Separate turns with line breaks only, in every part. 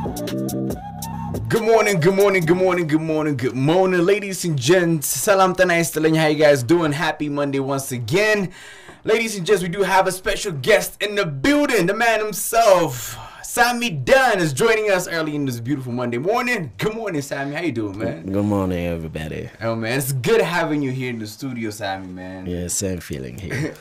Good morning, good morning, good morning, good morning, good morning, ladies and gents. Salam tanay, how you guys doing? Happy Monday once again. Ladies and gents, we do have a special guest in the building. The man himself, Sami Dunn, is joining us early in this beautiful Monday morning. Good morning, Sami. How you doing, man?
Good morning, everybody.
Oh, man, it's good having you here in the studio, Sami, man.
Yeah, same feeling here.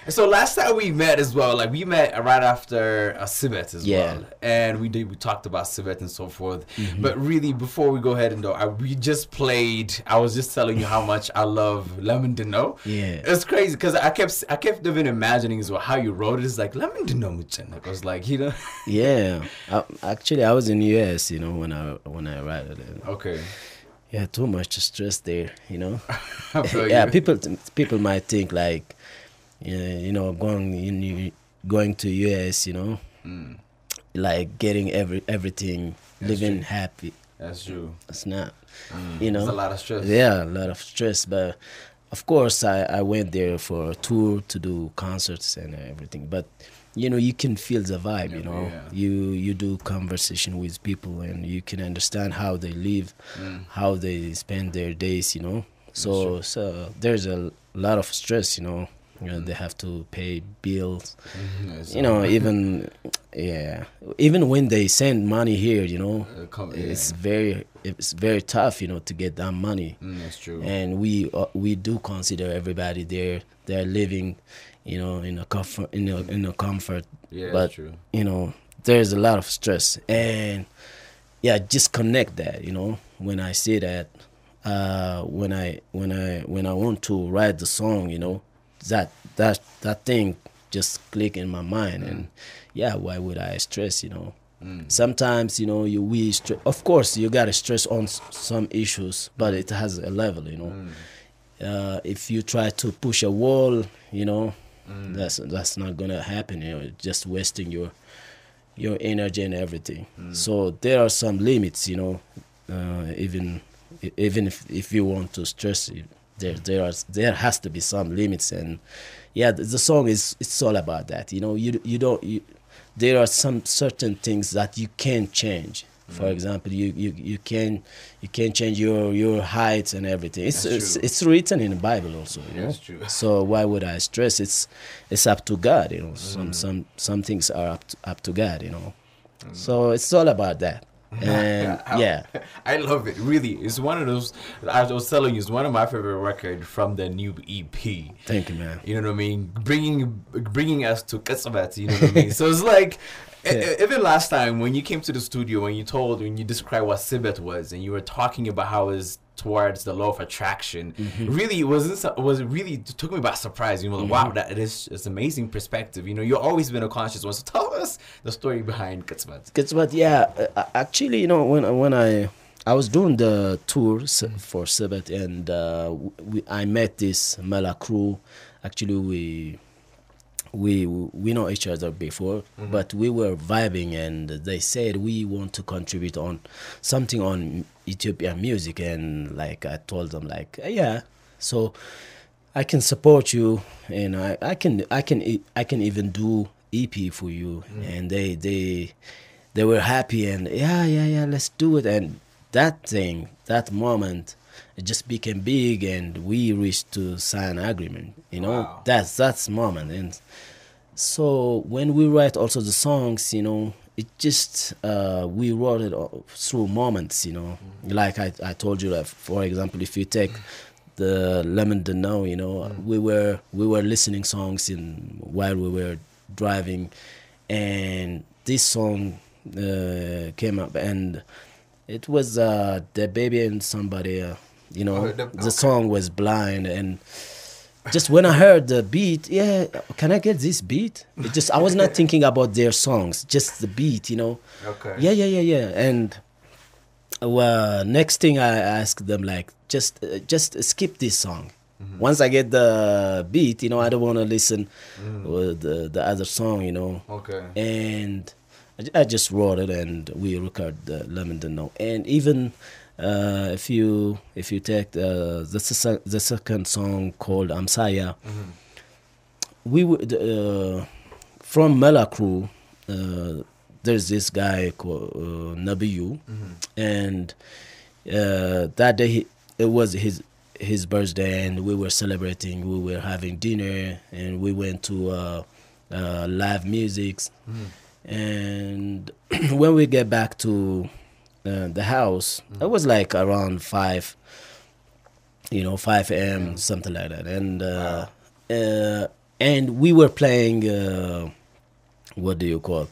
So last time we met as well, like we met right after Sibet as well, and we talked about Sibet and so forth. Mm-hmm. But really, before we go ahead and we just played. I was just telling you how much I love Lemon Dino.
Yeah,
it's crazy because I kept even imagining as well how you wrote it. It's like Lemon Dino, I was like, you know.
Yeah, actually, I was in US, you know, when I wrote it.
Okay.
Yeah, too much stress there, you know.
Yeah,
people might think like, you know, going to US, you know, like getting everything,
That's
living
true.
happy.
That's true.
It's not, you know.
It's a lot of stress.
Yeah, a lot of stress. But of course, I went there for a tour to do concerts and everything. But you know, you can feel the vibe. You know, you do conversation with people and you can understand how they live, how they spend their days. You know, so there's a lot of stress. You know, they have to pay bills. You know, even when they send money here, you know, it's very tough, you know, to get that money.
That's true.
And we do consider everybody there. They're living, you know, in a comfort.
Yeah,
but
that's true.
You know, there's a lot of stress, and just connect that. You know, when I say that, when I want to write the song, you know, that thing just click in my mind, and why would I stress? You know, sometimes, you know, of course you gotta stress on some issues, but it has a level, you know. If you try to push a wall, you know, that's not gonna happen. You know, just wasting your energy and everything. So there are some limits, you know. Even if you want to stress, there has to be some limits. And the song it's all about that. You know, there are some certain things that you can't change. For example, you can change your height and everything. It's written in the Bible also. You know?
That's true.
So why would I stress? It's up to God. You know, some things are up to God. You know, so it's all about that. And
I love it. Really, it's one of those. I was telling you, it's one of my favorite records from the new EP.
Thank you, man.
You know what I mean? Bringing us to Kasabat. You know what I mean? So it's like. Even last time when you came to the studio, when you described what Sibet was, and you were talking about how it was towards the law of attraction, really it took me by surprise. You know, like, wow, it's amazing perspective. You know, you've always been a conscious one. So tell us the story behind Katsbat.
Katsbat, actually, you know, when I was doing the tour for Sibet, and I met this Mela crew. Actually, we know each other before, but we were vibing, and they said we want to contribute on something on Ethiopian music, and like I told them, like, so I can support you, and I can even do EP for you, and they were happy, and let's do it. And that moment, it just became big, and we reached to sign agreement. You know,
wow.
that's moment. And so when we write also the songs, you know, it just we wrote it through moments. You know, like I told you, like, for example, if you take the Lemon Dino, you know, we were listening songs while we were driving, and this song came up, and it was the baby and somebody. You know, the song was Blind, and just when I heard the beat, can I get this beat? I was not thinking about their songs, just the beat, you know.
Okay.
Yeah. And next thing I asked them, like, just skip this song. Once I get the beat, you know, I don't want to listen with the other song, you know.
Okay.
And I just wrote it, and we recorded the Lemon Dino. And even if you take the second song called Amsaya, we from Mela Crew, there's this guy called Nabiyu, and that day it was his birthday, and we were celebrating. We were having dinner, and we went to live music. And when we get back to the house, it was like around 5 a.m., something like that. And we were playing what do you call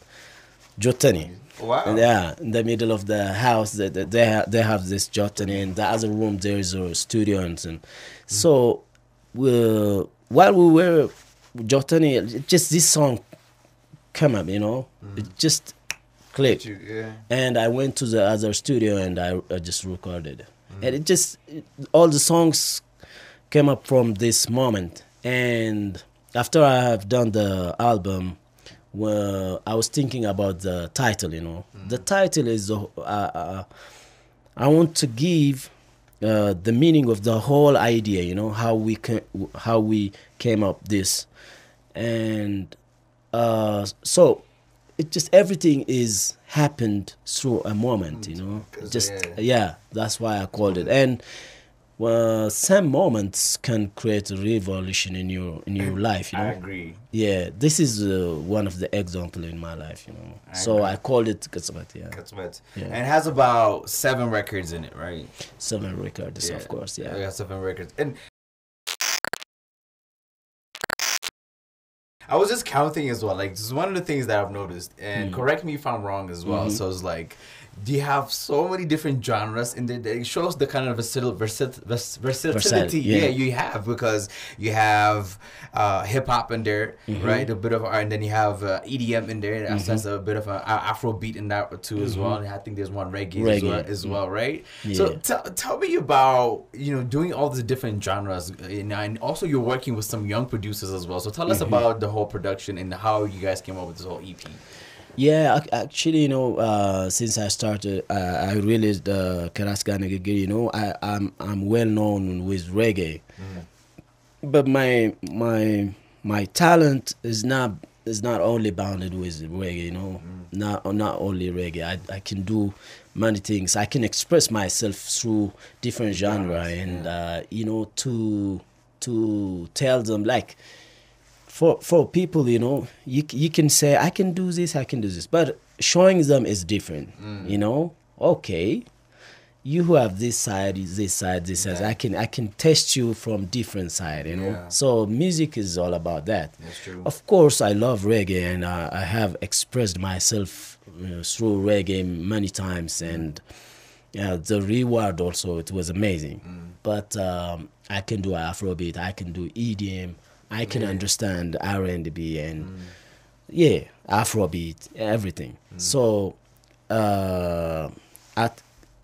jotani.
Wow.
And yeah, in the middle of the house, they have this jotani, and the other room there is a studio, and so while we were jotani, just this song came up, it just clicked. And I went to the other studio and I just recorded, and all the songs came up from this moment. And after I have done the album, well, I was thinking about the title. The title is I want to give the meaning of the whole idea. How we came up this, and so it just everything is happened through a moment. That's why I called it. And some moments can create a revolution in your life.
I agree.
Yeah, this is one of the example in my life. So I called it Katsbat. Yeah.
Katsbat. Yeah. And it has about 7 records in it, right?
7 records, of course. Yeah.
I got 7 records. And I was just counting as well. Like, this is one of the things that I've noticed. And correct me if I'm wrong as well. So it's like, do you have so many different genres in there? It shows the kind of versatility you have, because you have hip hop in there, right? A bit of R, and then you have EDM in there. That's a bit of an Afro beat in that too as well. And I think there's one reggae as well, right? Yeah. So tell me about doing all these different genres, and also you're working with some young producers as well. So tell us about the whole production and how you guys came up with this whole EP.
Yeah, actually, since I started, I released Karaska Nagigiri. I'm well known with reggae, but my talent is not only bounded with reggae. Not only reggae. I can do many things. I can express myself through different genre, and to tell them, like, for people, you can say, I can do this, but showing them is different. Okay, you have this side. I can test you from different side. So music is all about that.
That's true.
Of course, I love reggae, and I have expressed myself through reggae many times, and the reward also, it was amazing. But I can do Afrobeat, I can do EDM. I can understand R&B and Afrobeat, everything. So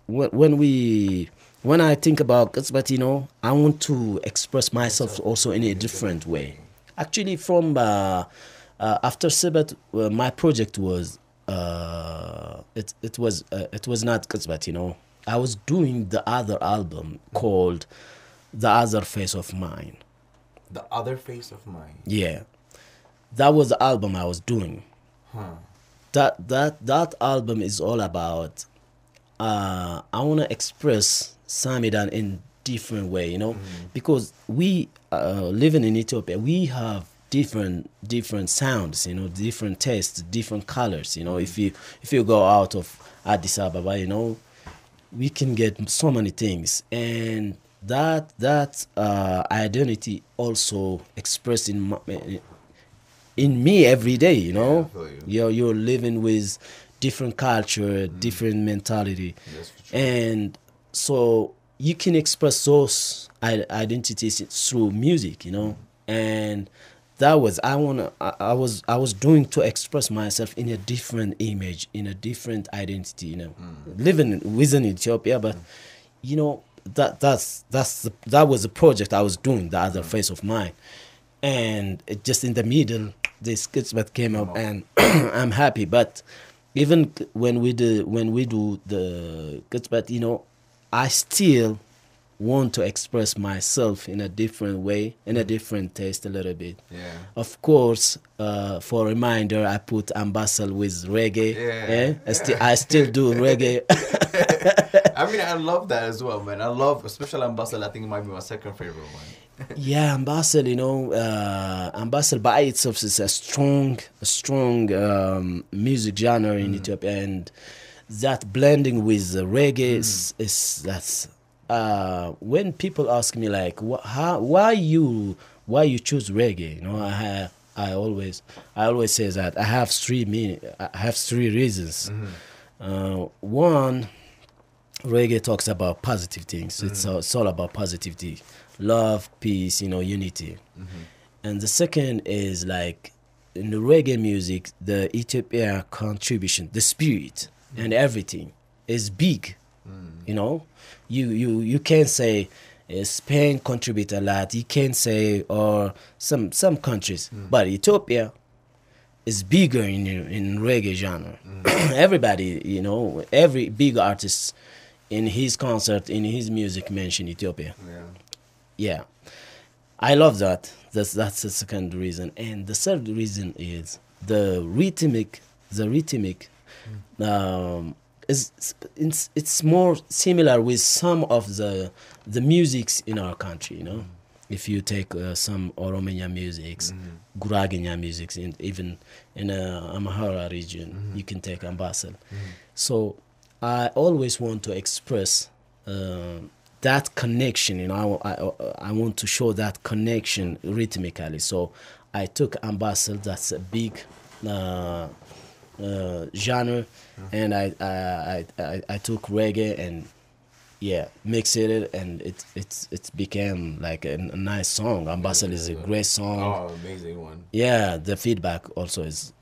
when I think about Katsbat, I want to express myself also in a different way. Actually, from after Sibat, my project was it was not Katsbat. I was doing the other album called The Other Face of Mine.
The Other Face of Mine.
Yeah, that was the album I was doing. That album is all about. I want to express Sami in different way, because we living in Ethiopia, we have different sounds, different tastes, different colors. If you go out of Addis Ababa, we can get so many things, and that identity also expressed in me every day. You're living with different culture, different mentality, and so you can express those identities through music. And that was I was doing to express myself in a different image, in a different identity. Living within Ethiopia, but that was the project I was doing, The Other Face of Mine, and it just in the middle this Kitzbet came up, and I'm happy. But even when we do the Kitzbet, I still want to express myself in a different way, in a different taste a little bit.
Yeah.
Of course, for a reminder, I put Ambassador with reggae.
Yeah.
I still do reggae.
I mean, I love that as well, man. I love, especially Ambassador. I think it might be my second favorite one.
Yeah, Ambassador, you know, Ambassador by itself is a strong music genre in Ethiopia, and that blending with the reggae is that's when people ask me like, why you choose reggae? You know, I always say that I have three reasons. One, reggae talks about positive things. It's all about positivity, love, peace, you know, unity. And the second is like in the reggae music, the Ethiopia contribution, the spirit and everything is big. You know, you can't say Spain contribute a lot. You can't say or some countries, but Ethiopia is bigger in reggae genre. Everybody, you know, every big artist in his concert, in his music mention Ethiopia. Yeah, I love that. That's the second reason, and the third reason is the rhythmic. It's more similar with some of the musics in our country. You know, if you take some Oromia musics, Guragenya musics, and even in Amhara region, you can take Ambassador. So I always want to express that connection. You know, I want to show that connection rhythmically. So I took Ambassador. That's a big genre, and I took reggae and mixed it, and it became like a nice song. Ambassador is a great song.
Oh, amazing one.
Yeah, the feedback also is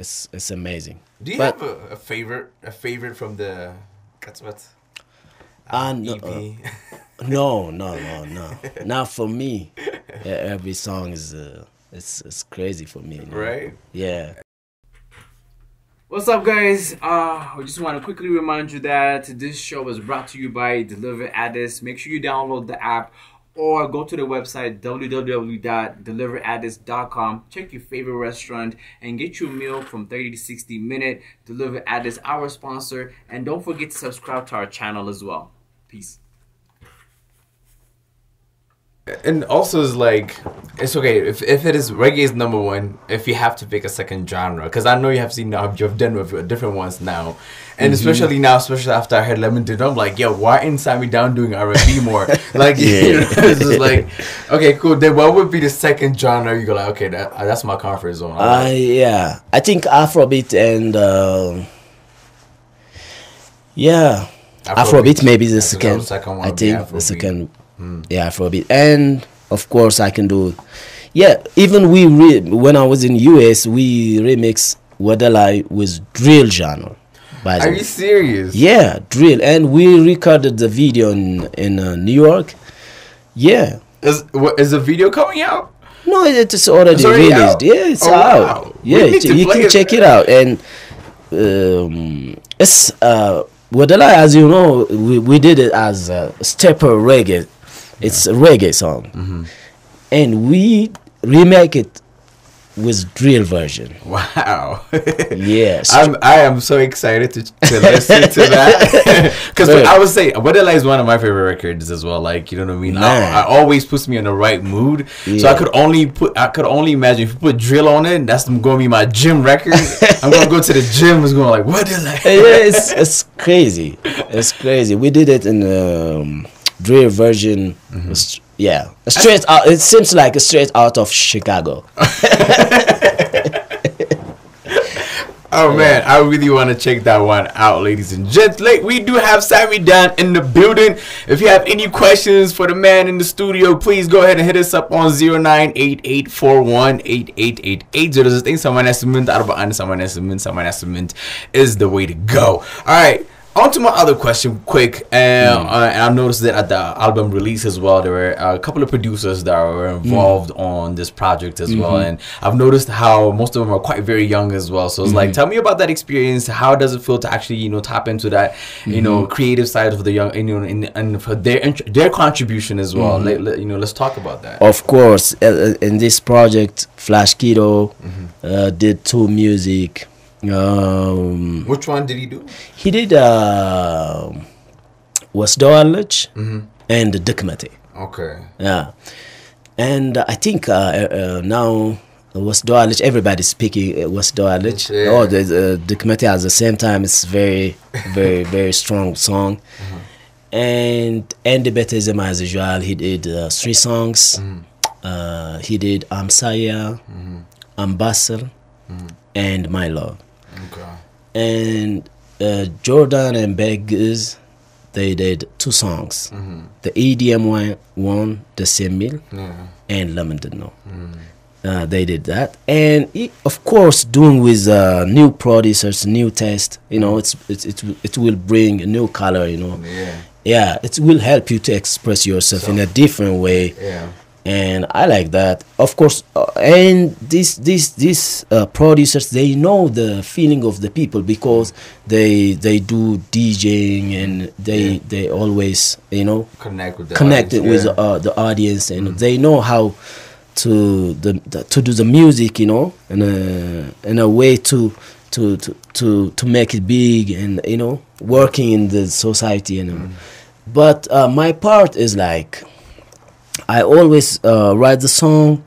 amazing.
Do you have a favorite from the Katzwat EP?
No. Not for me. Every song is it's crazy for me. You know?
Right?
Yeah.
What's up, guys? I just want to quickly remind you that this show is brought to you by Deliver Addis. Make sure you download the app or go to the website www.deliveraddis.com. Check your favorite restaurant and get your meal from 30 to 60 minutes. Deliver Addis, our sponsor, and don't forget to subscribe to our channel as well. Peace. And also, is like, it's okay if it is reggae is number one. If you have to pick a second genre, because I know you have seen you've done with different ones now, and especially after I heard Lemon Did, I'm like, yo, why isn't Sami down doing R&B more? Like, you know, it's just like, okay, cool. Then what would be the second genre you go like, okay, that's my comfort zone?
Yeah, I think Afrobeat and Afrobeat maybe the second.
One
I think the second. Yeah, Afrobeat, and of course I can do. Yeah, even when I was in US, we remix Wadalai with drill genre.
Are you serious?
Yeah, drill, and we recorded the video in New York. Yeah.
Is the video coming out?
No, it's already released. Out? Yeah, it's out. Wow. Yeah, you can check it out, and it's Wadalai, as you know, we did it as a stepper reggae. It's a reggae song, and we remake it with drill version.
Wow!
Yes,
I am so excited to listen to that, because I would say Wadala is one of my favorite records as well. Like, you know what I mean? I always puts me in the right mood. Yeah. So I could only imagine if you put drill on it, that's going to be my gym record. I'm going to go to the gym. It's going like Wadala.
Yeah, it's crazy. It's crazy. We did it in drill version. Yeah, straight out. It seems like straight out of Chicago.
Oh man, I really want to check that one out, ladies and gents. We do have Sami down in the building. If you have any questions for the man in the studio, please go ahead and hit us up on 0988418888. Is the way to go. All right. On to my other question, quick. And I've noticed that at the album release as well, there were a couple of producers that were involved on this project as well. And I've noticed how most of them are quite very young as well. So it's like, tell me about that experience. How does it feel to actually, you know, tap into that, you know, creative side of the young, you know, and for their contribution as well. You know, let's talk about that.
Of course, in this project, Flash Kiddo did 2 music.
Which one did he do?
He did Was Dawalaj and Dikmate.
Okay.
Yeah, and I think now Was Dawalaj, everybody's speaking Was Dawalaj.
Yeah.
Oh, the Dikmate at the same time. It's very, very, very strong song. And Andy Betezema, as usual, he did 3 songs. He did Amsaya, Ambassador, and My Love.
Okay.
And Jordan and Beggars, they did 2 songs. The EDM one, The Semil, and Lamendino. They did that, and of course, doing with new producers, new taste. You know, it will bring a new color. You know, yeah, it will help you to express yourself in a different way.
Yeah.
And I like that, of course. And these producers, they know the feeling of the people because they do DJing, and they always, you know, connect with the audience, and they know how to do the music, you know, in a way to make it big, and you know, working in the society, and but my part is like, I always write the song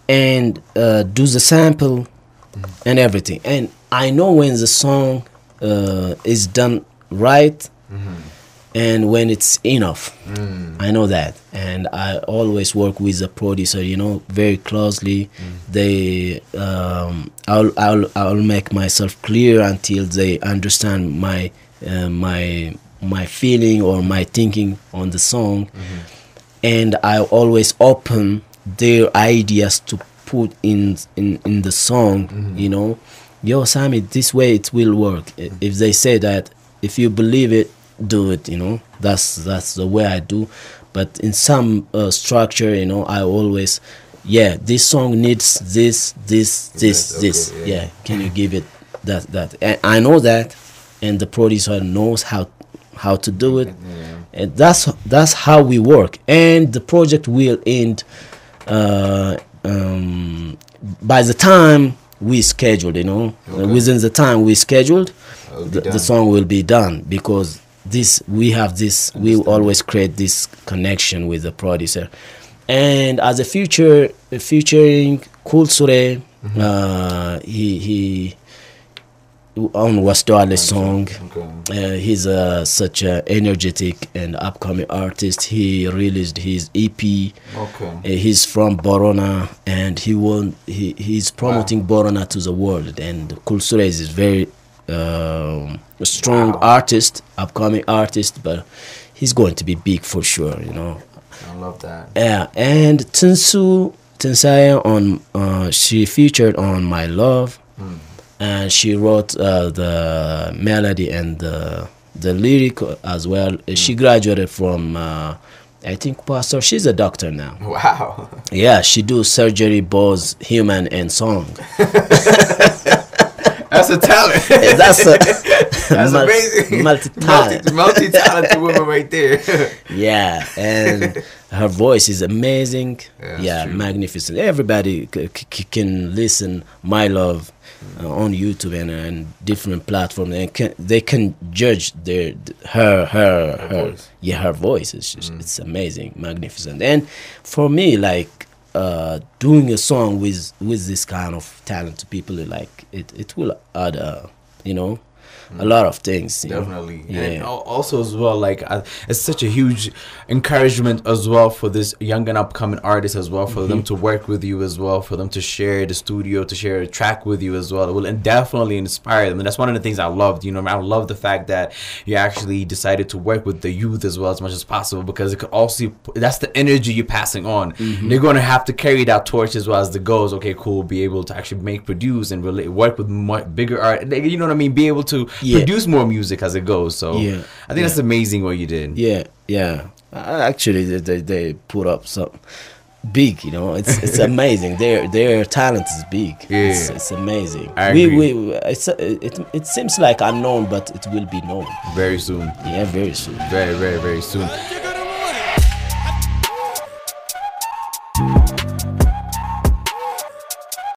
and do the sample and everything, and I know when the song is done right and when it's enough. I know that, and I always work with the producer, you know, very closely. They I'll make myself clear until they understand my feeling or my thinking on the song. And I always open their ideas to put in the song. You know, yo, Sami, this way it will work. If they say that, if you believe it, do it. You know, that's the way I do. But in some structure, you know, I always, this song needs this. Okay, yeah, can you give it that? And I know that, and the producer knows how to do it. And that's how we work, and the project will end by the time we scheduled, you know. Within the time we scheduled, the song will be done, because we always create this connection with the producer. And as a featuring Cool Sure, he on Was Dawalaj song. He's such an energetic and upcoming artist. He released his EP. He's from Borona, and he's promoting Borona to the world. And Cool Sure is very strong artist, upcoming artist, but he's going to be big for sure, you know.
I love that.
Yeah, and Tensaya she featured on My Love. And she wrote the melody and the lyric as well. She graduated from, I think, Pastor. She's a doctor now.
Wow.
Yeah, she do surgery, both human and song.
That's a talent.
That's
amazing. Multi-talented woman right there.
Yeah, and her voice is amazing. Yeah, magnificent. Everybody can listen My Love on YouTube and different platforms, and they can judge her voice. Yeah, her voice is just, it's amazing, magnificent. And for me, like, doing a song with this kind of talented people, like it will add you know, a lot of things.
Definitely. Yeah. And also as well, like, it's such a huge encouragement as well for this young and upcoming artist as well, for them to work with you as well, for them to share the studio, to share a track with you as well. It will definitely inspire them. And that's one of the things I loved. You know, I love the fact that you actually decided to work with the youth as well as much as possible, because it could also, that's the energy you're passing on. They're going to have to carry that torch as well as the goals. Okay, cool. Be able to actually produce and really work with bigger art. You know what I mean? Be able to to produce more music as it goes. So I think that's amazing what you did.
Yeah. Actually, they put up some big, you know. It's amazing. Their talent is big. It's amazing.
I agree.
It seems like unknown, but it will be known
very soon.
Yeah, very soon.
Very, very, very soon.